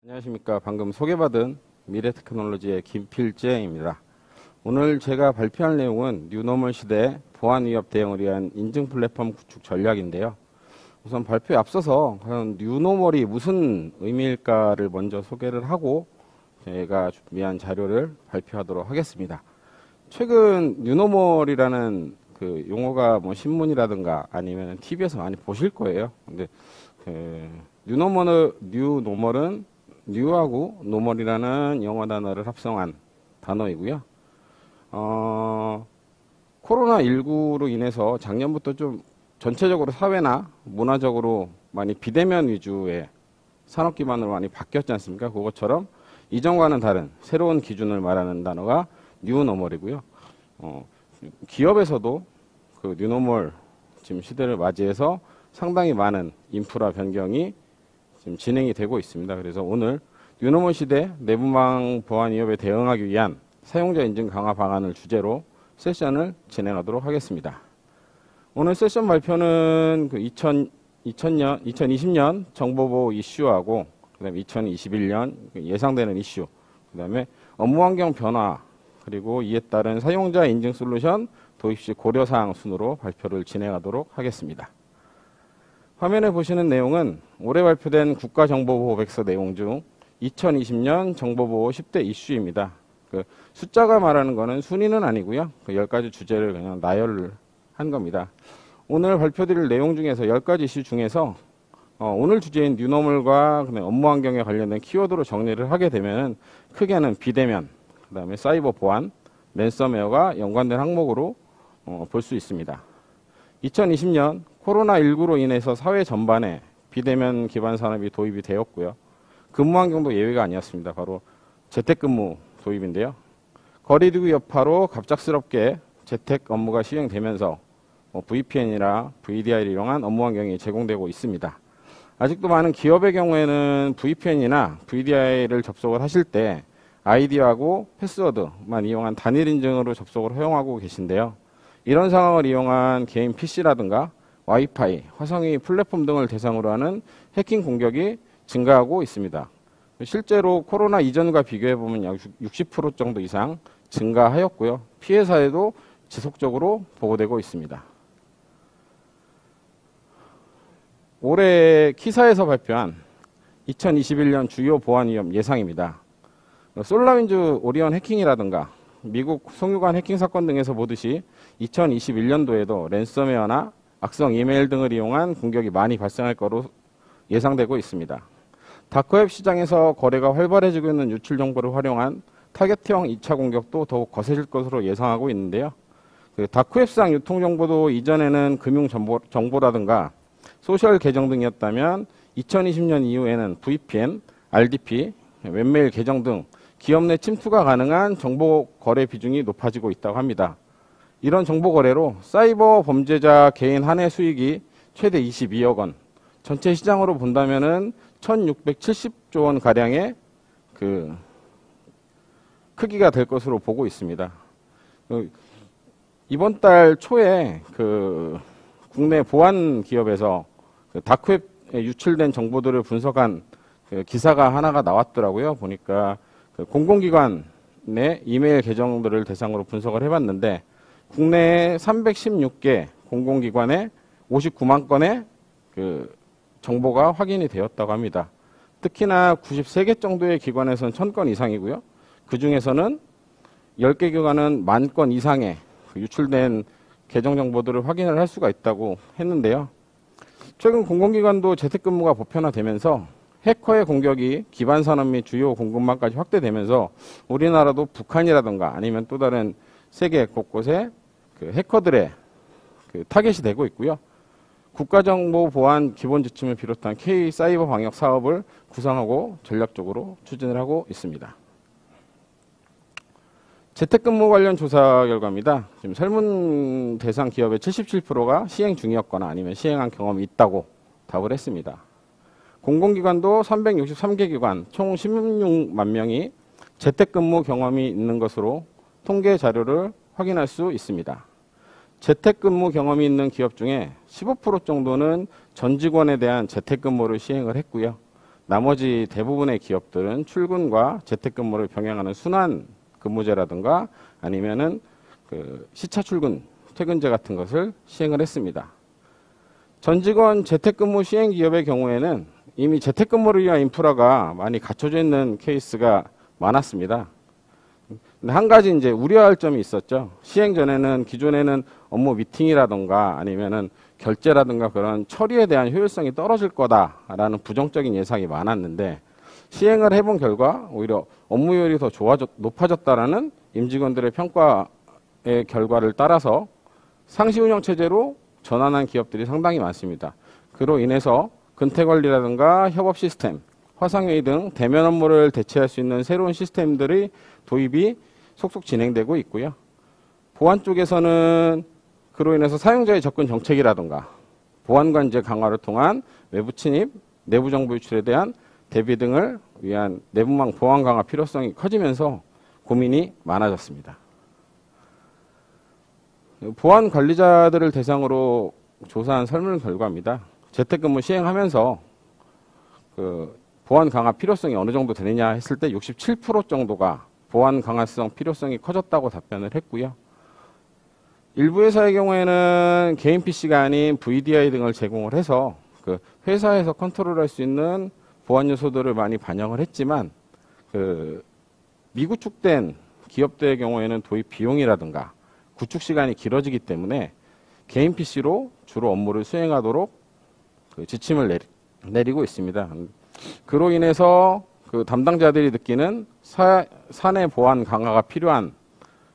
안녕하십니까. 방금 소개받은 미래테크놀로지의 김필재입니다. 오늘 제가 발표할 내용은 뉴노멀 시대 보안 위협 대응을 위한 인증 플랫폼 구축 전략인데요. 우선 발표에 앞서서 과연 뉴노멀이 무슨 의미일까를 먼저 소개를 하고 제가 준비한 자료를 발표하도록 하겠습니다. 최근 뉴노멀이라는 그 용어가 뭐 신문이라든가 아니면 TV에서 많이 보실 거예요. 근데 뉴노멀은 뉴하고 노멀이라는 영어 단어를 합성한 단어이고요. 코로나19로 인해서 작년부터 좀 전체적으로 사회나 문화적으로 많이 비대면 위주의 산업 기반으로 많이 바뀌었지 않습니까? 그것처럼 이전과는 다른 새로운 기준을 말하는 단어가 뉴노멀이고요. 기업에서도 그 뉴노멀 지금 시대를 맞이해서 상당히 많은 인프라 변경이 지금 진행이 되고 있습니다. 그래서 오늘 뉴노멀 시대 내부망 보안 위협에 대응하기 위한 사용자 인증 강화 방안을 주제로 세션을 진행하도록 하겠습니다. 오늘 세션 발표는 그 2020년 정보보호 이슈하고 그다음에 2021년 예상되는 이슈, 그다음에 업무 환경 변화, 그리고 이에 따른 사용자 인증 솔루션 도입 시 고려사항 순으로 발표를 진행하도록 하겠습니다. 화면에 보시는 내용은 올해 발표된 국가정보보호백서 내용 중 2020년 정보보호 10대 이슈입니다. 그 숫자가 말하는 거는 순위는 아니고요. 그 10가지 주제를 그냥 나열을 한 겁니다. 오늘 발표드릴 내용 중에서 10가지 이슈 중에서 오늘 주제인 뉴노멀과 업무 환경에 관련된 키워드로 정리를 하게 되면 크게는 비대면, 그 다음에 사이버 보안, 랜섬웨어가 연관된 항목으로 볼 수 있습니다. 2020년 코로나19로 인해서 사회 전반에 비대면 기반 산업이 도입이 되었고요. 근무 환경도 예외가 아니었습니다. 바로 재택근무 도입인데요. 거리두기 여파로 갑작스럽게 재택 업무가 시행되면서 VPN이나 VDI를 이용한 업무 환경이 제공되고 있습니다. 아직도 많은 기업의 경우에는 VPN이나 VDI를 접속을 하실 때 아이디하고 패스워드만 이용한 단일 인증으로 접속을 허용하고 계신데요. 이런 상황을 이용한 개인 PC라든가 와이파이, 화성이 플랫폼 등을 대상으로 하는 해킹 공격이 증가하고 있습니다. 실제로 코로나 이전과 비교해보면 약 60% 정도 이상 증가하였고요. 피해 사례도 지속적으로 보고되고 있습니다. 올해 키사에서 발표한 2021년 주요 보안 위험 예상입니다. 솔라윈즈 오리온 해킹이라든가 미국 송유관 해킹 사건 등에서 보듯이 2021년도에도 랜섬웨어나 악성 이메일 등을 이용한 공격이 많이 발생할 거로 예상되고 있습니다. 다크웹 시장에서 거래가 활발해지고 있는 유출 정보를 활용한 타겟형 2차 공격도 더욱 거세질 것으로 예상하고 있는데요. 그 다크웹상 유통 정보도 이전에는 금융 정보라든가 소셜 계정 등이었다면 2020년 이후에는 VPN, RDP, 웹메일 계정 등 기업 내 침투가 가능한 정보 거래 비중이 높아지고 있다고 합니다. 이런 정보 거래로 사이버 범죄자 개인 한 해 수익이 최대 22억 원, 전체 시장으로 본다면은 1670조 원 가량의 그 크기가 될 것으로 보고 있습니다. 이번 달 초에 그 국내 보안 기업에서 그 다크웹에 유출된 정보들을 분석한 그 기사가 하나가 나왔더라고요. 보니까 그 공공기관 내 이메일 계정들을 대상으로 분석을 해봤는데 국내 316개 공공기관에 59만 건의 그 정보가 확인이 되었다고 합니다. 특히나 93개 정도의 기관에서는 1000건 이상이고요. 그 중에서는 10개 기관은 10,000건 이상의 유출된 계정 정보들을 확인을 할 수가 있다고 했는데요. 최근 공공기관도 재택근무가 보편화되면서 해커의 공격이 기반 산업 및 주요 공급망까지 확대되면서 우리나라도 북한이라든가 아니면 또 다른 세계 곳곳에 그 해커들의 그 타겟이 되고 있고요. 국가정보보안 기본지침을 비롯한 K-사이버 방역 사업을 구상하고 전략적으로 추진을 하고 있습니다. 재택근무 관련 조사 결과입니다. 지금 설문 대상 기업의 77%가 시행 중이었거나 아니면 시행한 경험이 있다고 답을 했습니다. 공공기관도 363개 기관 총 16만 명이 재택근무 경험이 있는 것으로 통계 자료를 확인할 수 있습니다. 재택근무 경험이 있는 기업 중에 15% 정도는 전 직원에 대한 재택근무를 시행을 했고요. 나머지 대부분의 기업들은 출근과 재택근무를 병행하는 순환 근무제라든가 아니면은 그 시차 출근, 퇴근제 같은 것을 시행을 했습니다. 전 직원 재택근무 시행 기업의 경우에는 이미 재택근무를 위한 인프라가 많이 갖춰져 있는 케이스가 많았습니다. 근데 한 가지 이제 우려할 점이 있었죠. 시행 전에는 기존에는 업무 미팅이라든가 아니면은 결제라든가 그런 처리에 대한 효율성이 떨어질 거다라는 부정적인 예상이 많았는데 시행을 해본 결과 오히려 업무효율이 더 높아졌다라는 임직원들의 평가의 결과를 따라서 상시 운영 체제로 전환한 기업들이 상당히 많습니다. 그로 인해서 근태관리라든가 협업 시스템, 화상회의 등 대면 업무를 대체할 수 있는 새로운 시스템들의 도입이 속속 진행되고 있고요. 보안 쪽에서는 그로 인해서 사용자의 접근 정책이라든가 보안 관제 강화를 통한 외부 침입, 내부 정보 유출에 대한 대비 등을 위한 내부망 보안 강화 필요성이 커지면서 고민이 많아졌습니다. 보안 관리자들을 대상으로 조사한 설문 결과입니다. 재택근무 시행하면서 그 보안 강화 필요성이 어느 정도 되느냐 했을 때 67% 정도가 보안 강화성 필요성이 커졌다고 답변을 했고요. 일부 회사의 경우에는 개인 PC가 아닌 VDI 등을 제공을 해서 그 회사에서 컨트롤할 수 있는 보안 요소들을 많이 반영을 했지만 그 미구축된 기업들의 경우에는 도입 비용이라든가 구축 시간이 길어지기 때문에 개인 PC로 주로 업무를 수행하도록 그 지침을 내리고 있습니다. 그로 인해서 그 담당자들이 느끼는 사내 보안 강화가 필요한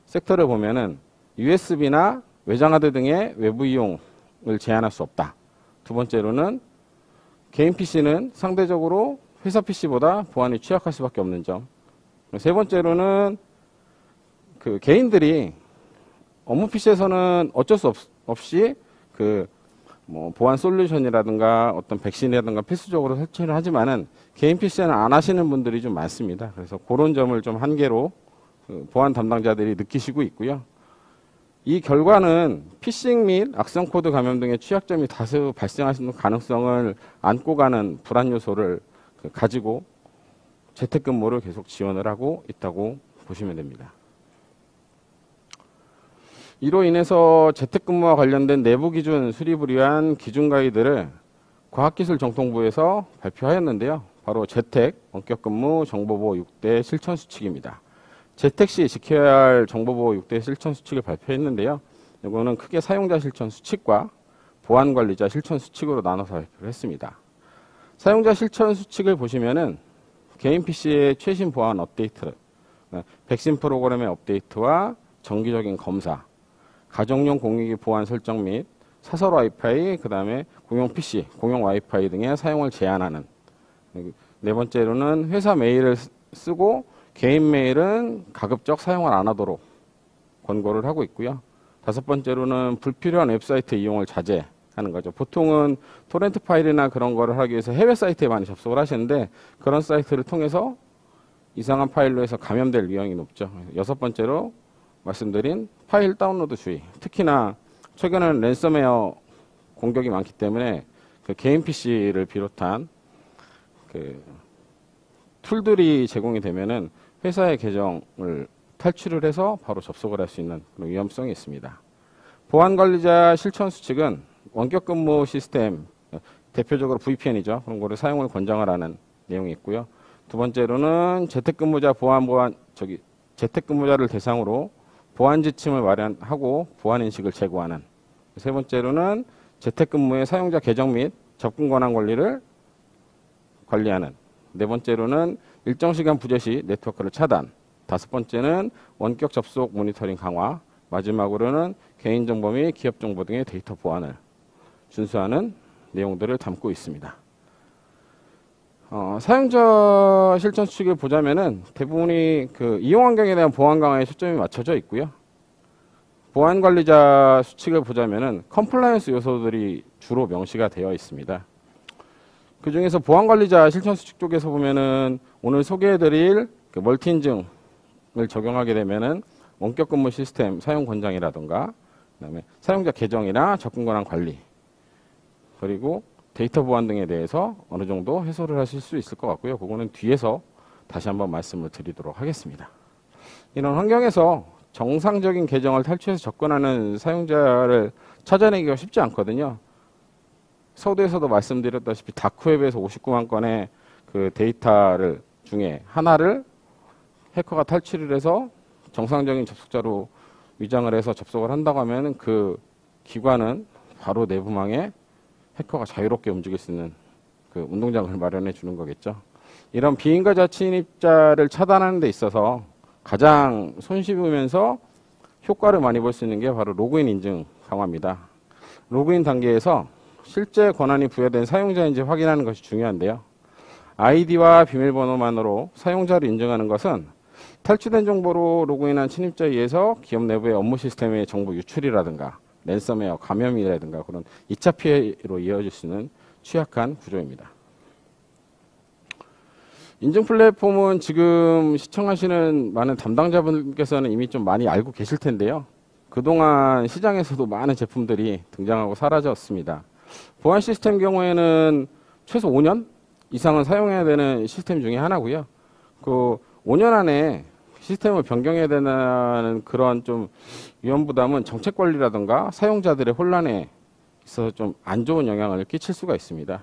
섹터를 보면은 USB나 외장하드 등의 외부 이용을 제한할 수 없다. 두 번째로는 개인 PC는 상대적으로 회사 PC보다 보안이 취약할 수밖에 없는 점. 세 번째로는 그 개인들이 업무 PC에서는 어쩔 수 없이 그 뭐 보안 솔루션이라든가 어떤 백신이라든가 필수적으로 설치를 하지만은 개인 PC는 안 하시는 분들이 좀 많습니다. 그래서 그런 점을 좀 한계로 그 보안 담당자들이 느끼시고 있고요. 이 결과는 피싱 및 악성 코드 감염 등의 취약점이 다수 발생할 수 있는 가능성을 안고 가는 불안 요소를 가지고 재택근무를 계속 지원을 하고 있다고 보시면 됩니다. 이로 인해서 재택근무와 관련된 내부 기준 수립을 위한 기준 가이드를 과학기술정통부에서 발표하였는데요. 바로 재택, 원격근무, 정보보호 6대 실천수칙입니다. 재택 시 지켜야 할 정보보호 6대 실천수칙을 발표했는데요. 이거는 크게 사용자 실천수칙과 보안관리자 실천수칙으로 나눠서 발표를 했습니다. 사용자 실천수칙을 보시면은 개인 PC의 최신 보안 업데이트, 백신 프로그램의 업데이트와 정기적인 검사, 가정용 공유기 보안 설정 및 사설 와이파이, 그 다음에 공용 PC, 공용 와이파이 등의 사용을 제한하는. 네 번째로는 회사 메일을 쓰고 개인 메일은 가급적 사용을 안 하도록 권고를 하고 있고요. 다섯 번째로는 불필요한 웹사이트 이용을 자제하는 거죠. 보통은 토렌트 파일이나 그런 거를 하기 위해서 해외 사이트에 많이 접속을 하시는데 그런 사이트를 통해서 이상한 파일로 해서 감염될 위험이 높죠. 여섯 번째로 말씀드린 파일 다운로드 주의. 특히나 최근에는 랜섬웨어 공격이 많기 때문에 그 개인 PC를 비롯한 그 툴들이 제공이 되면은 회사의 계정을 탈출을 해서 바로 접속을 할 수 있는 그런 위험성이 있습니다. 보안관리자 실천수칙은 원격근무 시스템, 대표적으로 VPN이죠. 그런 거를 사용을 권장을 하는 내용이 있고요. 두 번째로는 재택근무자를 대상으로 보안 지침을 마련하고 보안 인식을 제고하는. 세 번째로는 재택근무의 사용자 계정 및 접근 권한 관리를 관리하는. 네 번째로는 일정 시간 부재 시 네트워크를 차단. 다섯 번째는 원격 접속 모니터링 강화. 마지막으로는 개인정보 및 기업정보 등의 데이터 보안을 준수하는 내용들을 담고 있습니다. 사용자 실천 수칙을 보자면은 대부분이 그 이용 환경에 대한 보안 강화에 초점이 맞춰져 있고요. 보안 관리자 수칙을 보자면은 컴플라이언스 요소들이 주로 명시가 되어 있습니다. 그 중에서 보안 관리자 실천 수칙 쪽에서 보면은 오늘 소개해드릴 그 멀티 인증을 적용하게 되면은 원격 근무 시스템 사용 권장이라든가 그다음에 사용자 계정이나 접근 권한 관리 그리고 데이터 보안 등에 대해서 어느 정도 해소를 하실 수 있을 것 같고요. 그거는 뒤에서 다시 한번 말씀을 드리도록 하겠습니다. 이런 환경에서 정상적인 계정을 탈취해서 접근하는 사용자를 찾아내기가 쉽지 않거든요. 서두에서도 말씀드렸다시피 다크웹에서 59만 건의 그 데이터를 중에 하나를 해커가 탈취를 해서 정상적인 접속자로 위장을 해서 접속을 한다고 하면 그 기관은 바로 내부망에 해커가 자유롭게 움직일 수 있는 그 운동장을 마련해 주는 거겠죠. 이런 비인가자 침입자를 차단하는 데 있어서 가장 손쉬우면서 효과를 많이 볼 수 있는 게 바로 로그인 인증 강화입니다. 로그인 단계에서 실제 권한이 부여된 사용자인지 확인하는 것이 중요한데요. 아이디와 비밀번호만으로 사용자를 인증하는 것은 탈취된 정보로 로그인한 침입자에 의해서 기업 내부의 업무 시스템의 정보 유출이라든가 랜섬웨어 감염이라든가 그런 2차 피해로 이어질 수 있는 취약한 구조입니다. 인증 플랫폼은 지금 시청하시는 많은 담당자분께서는 이미 좀 많이 알고 계실 텐데요. 그동안 시장에서도 많은 제품들이 등장하고 사라졌습니다. 보안 시스템 경우에는 최소 5년 이상은 사용해야 되는 시스템 중에 하나고요. 그 5년 안에 시스템을 변경해야 되는 그런 좀 위험 부담은 정책 관리라든가 사용자들의 혼란에 있어서 좀 안 좋은 영향을 끼칠 수가 있습니다.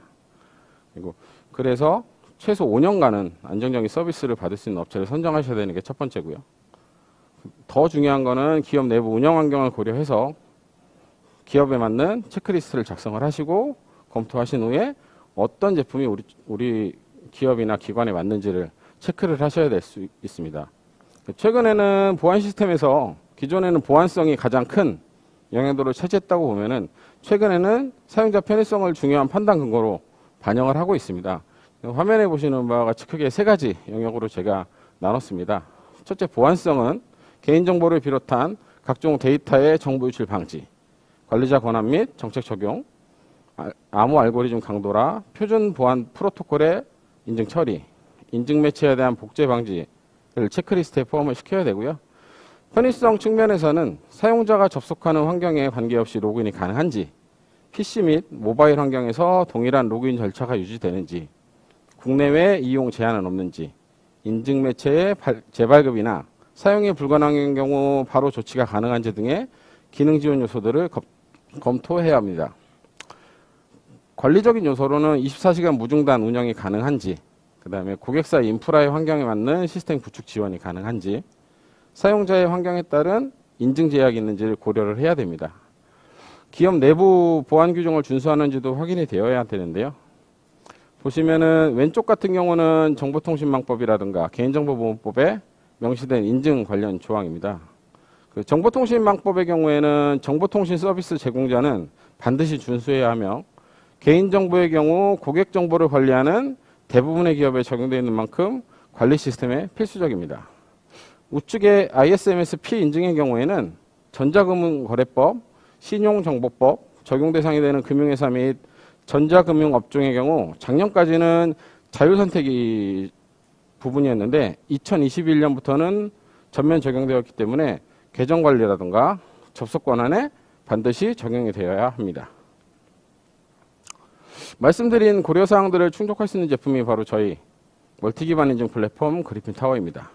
그래서 최소 5년간은 안정적인 서비스를 받을 수 있는 업체를 선정하셔야 되는 게 첫 번째고요. 더 중요한 거는 기업 내부 운영 환경을 고려해서 기업에 맞는 체크리스트를 작성을 하시고 검토하신 후에 어떤 제품이 우리 기업이나 기관에 맞는지를 체크를 하셔야 될 수 있습니다. 최근에는 보안 시스템에서 기존에는 보안성이 가장 큰 영향도를 차지했다고 보면은 최근에는 사용자 편의성을 중요한 판단 근거로 반영을 하고 있습니다. 화면에 보시는 바와 같이 크게 세 가지 영역으로 제가 나눴습니다. 첫째, 보안성은 개인정보를 비롯한 각종 데이터의 정보 유출 방지, 관리자 권한 및 정책 적용, 암호 알고리즘 강도라, 표준 보안 프로토콜의 인증 처리, 인증 매체에 대한 복제 방지를 체크리스트에 포함을 시켜야 되고요. 편의성 측면에서는 사용자가 접속하는 환경에 관계없이 로그인이 가능한지, PC 및 모바일 환경에서 동일한 로그인 절차가 유지되는지, 국내외 이용 제한은 없는지, 인증 매체의 재발급이나 사용이 불가능한 경우 바로 조치가 가능한지 등의 기능 지원 요소들을 검토해야 합니다. 관리적인 요소로는 24시간 무중단 운영이 가능한지, 그 다음에 고객사 인프라의 환경에 맞는 시스템 구축 지원이 가능한지, 사용자의 환경에 따른 인증 제약이 있는지를 고려를 해야 됩니다. 기업 내부 보안 규정을 준수하는지도 확인이 되어야 되는데요. 보시면은 왼쪽 같은 경우는 정보통신망법이라든가 개인정보보호법에 명시된 인증 관련 조항입니다. 그 정보통신망법의 경우에는 정보통신 서비스 제공자는 반드시 준수해야 하며 개인정보의 경우 고객정보를 관리하는 대부분의 기업에 적용되어 있는 만큼 관리 시스템에 필수적입니다. 우측의 ISMS-P 인증의 경우에는 전자금융거래법, 신용정보법, 적용 대상이 되는 금융회사 및 전자금융업종의 경우 작년까지는 자율선택이 부분이었는데 2021년부터는 전면 적용되었기 때문에 계정관리라든가 접속 권한에 반드시 적용이 되어야 합니다. 말씀드린 고려사항들을 충족할 수 있는 제품이 바로 저희 멀티기반 인증 플랫폼 그리핀 타워입니다.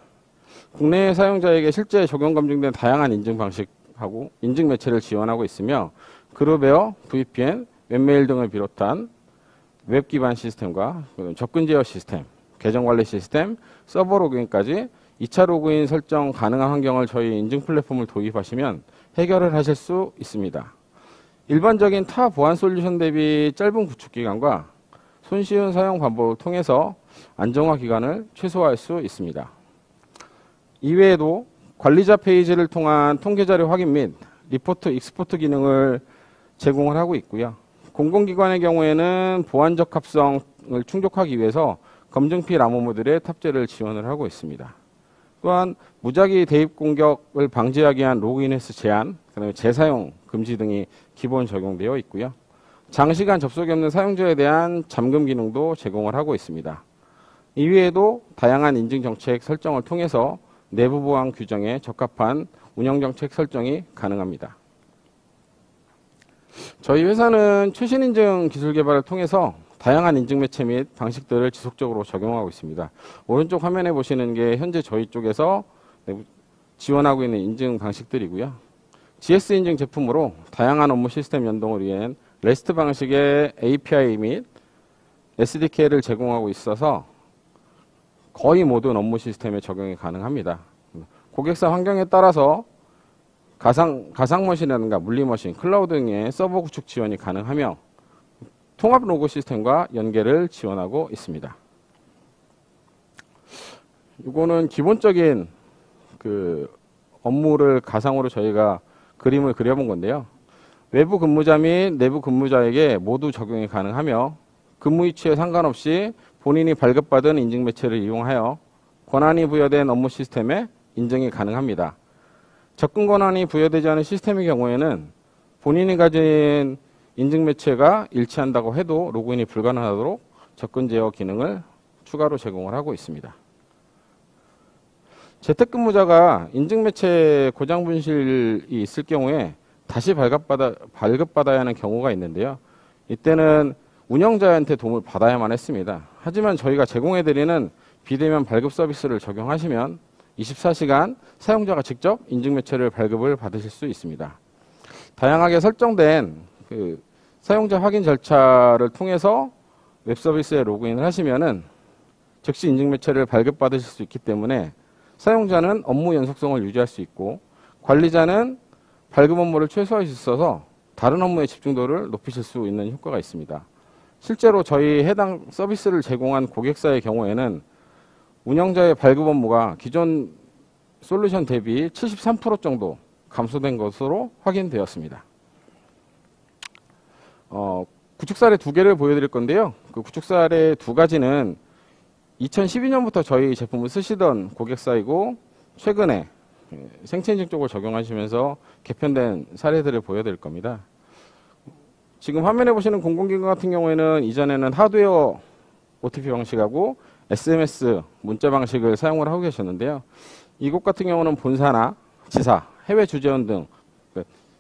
국내 사용자에게 실제 적용 검증된 다양한 인증 방식하고 인증 매체를 지원하고 있으며 그룹웨어, VPN, 웹메일 등을 비롯한 웹 기반 시스템과 접근 제어 시스템, 계정 관리 시스템, 서버 로그인까지 2차 로그인 설정 가능한 환경을 저희 인증 플랫폼을 도입하시면 해결을 하실 수 있습니다. 일반적인 타 보안 솔루션 대비 짧은 구축 기간과 손쉬운 사용 방법을 통해서 안정화 기간을 최소화할 수 있습니다. 이외에도 관리자 페이지를 통한 통계자료 확인 및 리포트 익스포트 기능을 제공을 하고 있고요. 공공기관의 경우에는 보안적 합성을 충족하기 위해서 검증필 암호 모듈의 탑재를 지원을 하고 있습니다. 또한 무작위 대입 공격을 방지하기 위한 로그인 횟수 제한, 그다음에 재사용 금지 등이 기본 적용되어 있고요. 장시간 접속이 없는 사용자에 대한 잠금 기능도 제공을 하고 있습니다. 이외에도 다양한 인증 정책 설정을 통해서 내부 보안 규정에 적합한 운영 정책 설정이 가능합니다. 저희 회사는 최신 인증 기술 개발을 통해서 다양한 인증 매체 및 방식들을 지속적으로 적용하고 있습니다. 오른쪽 화면에 보시는 게 현재 저희 쪽에서 지원하고 있는 인증 방식들이고요. GS 인증 제품으로 다양한 업무 시스템 연동을 위한 REST 방식의 API 및 SDK를 제공하고 있어서 거의 모든 업무 시스템에 적용이 가능합니다. 고객사 환경에 따라서 가상머신이라든가 물리머신, 클라우드 등의 서버 구축 지원이 가능하며 통합 로고 시스템과 연계를 지원하고 있습니다. 이거는 기본적인 그 업무를 가상으로 저희가 그림을 그려본 건데요. 외부 근무자 및 내부 근무자에게 모두 적용이 가능하며 근무 위치에 상관없이 본인이 발급받은 인증 매체를 이용하여 권한이 부여된 업무 시스템에 인증이 가능합니다. 접근 권한이 부여되지 않은 시스템의 경우에는 본인이 가진 인증 매체가 일치한다고 해도 로그인이 불가능하도록 접근 제어 기능을 추가로 제공을 하고 있습니다. 재택근무자가 인증 매체 고장 분실이 있을 경우에 다시 발급받아야 하는 경우가 있는데요. 이때는 운영자한테 도움을 받아야만 했습니다. 하지만 저희가 제공해드리는 비대면 발급 서비스를 적용하시면 24시간 사용자가 직접 인증 매체를 발급을 받으실 수 있습니다. 다양하게 설정된 사용자 확인 절차를 통해서 웹 서비스에 로그인을 하시면은 즉시 인증 매체를 발급받으실 수 있기 때문에 사용자는 업무 연속성을 유지할 수 있고 관리자는 발급 업무를 최소화할 수 있어서 다른 업무의 집중도를 높이실 수 있는 효과가 있습니다. 실제로 저희 해당 서비스를 제공한 고객사의 경우에는 운영자의 발급 업무가 기존 솔루션 대비 73% 정도 감소된 것으로 확인되었습니다. 구축 사례 2개를 보여드릴 건데요. 그 구축 사례 2가지는 2012년부터 저희 제품을 쓰시던 고객사이고 최근에 생체인증 쪽을 적용하시면서 개편된 사례들을 보여드릴 겁니다. 지금 화면에 보시는 공공기관 같은 경우에는 이전에는 하드웨어 OTP 방식하고 SMS 문자 방식을 사용을 하고 계셨는데요. 이곳 같은 경우는 본사나 지사, 해외 주재원 등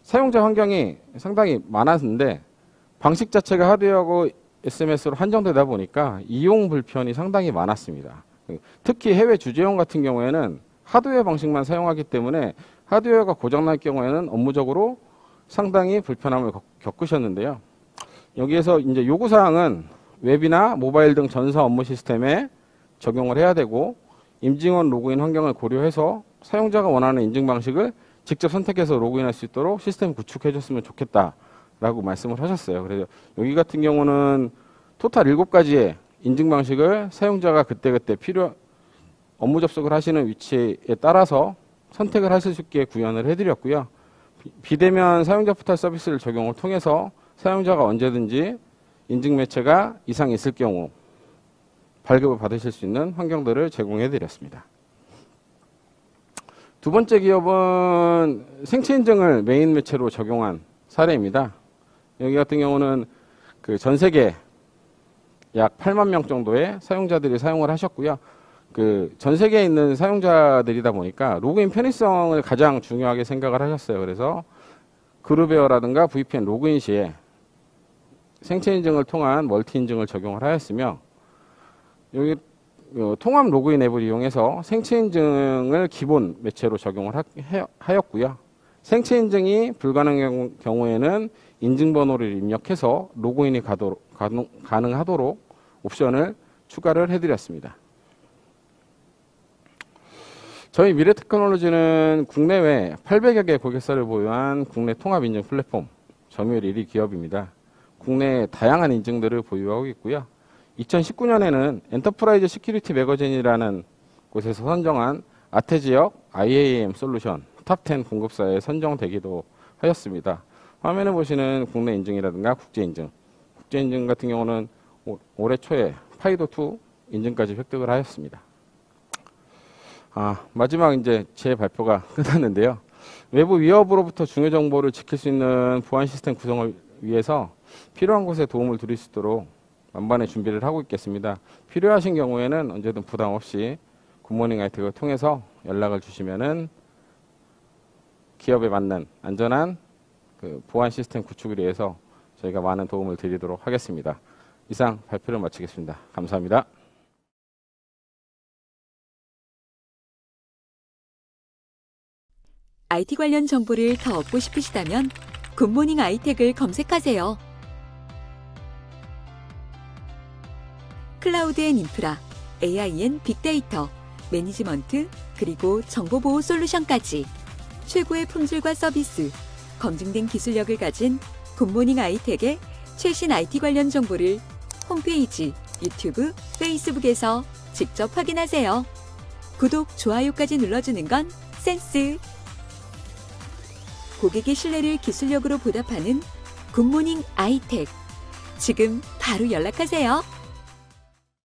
사용자 환경이 상당히 많았는데 방식 자체가 하드웨어하고 SMS로 한정되다 보니까 이용 불편이 상당히 많았습니다. 특히 해외 주재원 같은 경우에는 하드웨어 방식만 사용하기 때문에 하드웨어가 고장날 경우에는 업무적으로 상당히 불편함을 겪으셨는데요. 여기에서 이제 요구사항은 웹이나 모바일 등 전사 업무 시스템에 적용을 해야 되고 임직원 로그인 환경을 고려해서 사용자가 원하는 인증 방식을 직접 선택해서 로그인할 수 있도록 시스템 구축해 줬으면 좋겠다라고 말씀을 하셨어요. 그래서 여기 같은 경우는 토탈 7가지의 인증 방식을 사용자가 그때그때 업무 접속을 하시는 위치에 따라서 선택을 하실 수 있게 구현을 해드렸고요. 비대면 사용자 포털 서비스를 적용을 통해서 사용자가 언제든지 인증 매체가 이상이 있을 경우 발급을 받으실 수 있는 환경들을 제공해 드렸습니다. 두 번째 기업은 생체 인증을 메인 매체로 적용한 사례입니다. 여기 같은 경우는 전 세계 약 8만 명 정도의 사용자들이 사용을 하셨고요. 전 세계에 있는 사용자들이다 보니까 로그인 편의성을 가장 중요하게 생각을 하셨어요. 그래서 그룹웨어라든가 VPN 로그인 시에 생체 인증을 통한 멀티 인증을 적용을 하였으며 여기 통합 로그인 앱을 이용해서 생체 인증을 기본 매체로 적용을 하였고요. 생체 인증이 불가능한 경우에는 인증번호를 입력해서 로그인이 가능하도록 옵션을 추가를 해드렸습니다. 저희 미래테크놀로지는 국내외 800여 개 고객사를 보유한 국내 통합 인증 플랫폼 점유율 1위 기업입니다. 국내 다양한 인증들을 보유하고 있고요. 2019년에는 엔터프라이즈 시큐리티 매거진이라는 곳에서 선정한 아태지역 IAM 솔루션 탑10 공급사에 선정되기도 하였습니다. 화면에 보시는 국내 인증이라든가 국제 인증 같은 경우는 올해 초에 파이도2 인증까지 획득을 하였습니다. 마지막 이제 제 발표가 끝났는데요. 외부 위협으로부터 중요 정보를 지킬 수 있는 보안 시스템 구성을 위해서 필요한 곳에 도움을 드릴 수 있도록 만반의 준비를 하고 있겠습니다. 필요하신 경우에는 언제든 부담 없이 굿모닝 하이텍을 통해서 연락을 주시면은 기업에 맞는 안전한 그 보안 시스템 구축을 위해서 저희가 많은 도움을 드리도록 하겠습니다. 이상 발표를 마치겠습니다. 감사합니다. IT 관련 정보를 더 얻고 싶으시다면 굿모닝 아이텍을 검색하세요. 클라우드 앤 인프라, AI 앤 빅데이터, 매니지먼트, 그리고 정보보호 솔루션까지 최고의 품질과 서비스, 검증된 기술력을 가진 굿모닝 아이텍의 최신 IT 관련 정보를 홈페이지, 유튜브, 페이스북에서 직접 확인하세요. 구독, 좋아요까지 눌러주는 건 센스! 고객의 신뢰를 기술력으로 보답하는 굿모닝 아이텍. 지금 바로 연락하세요.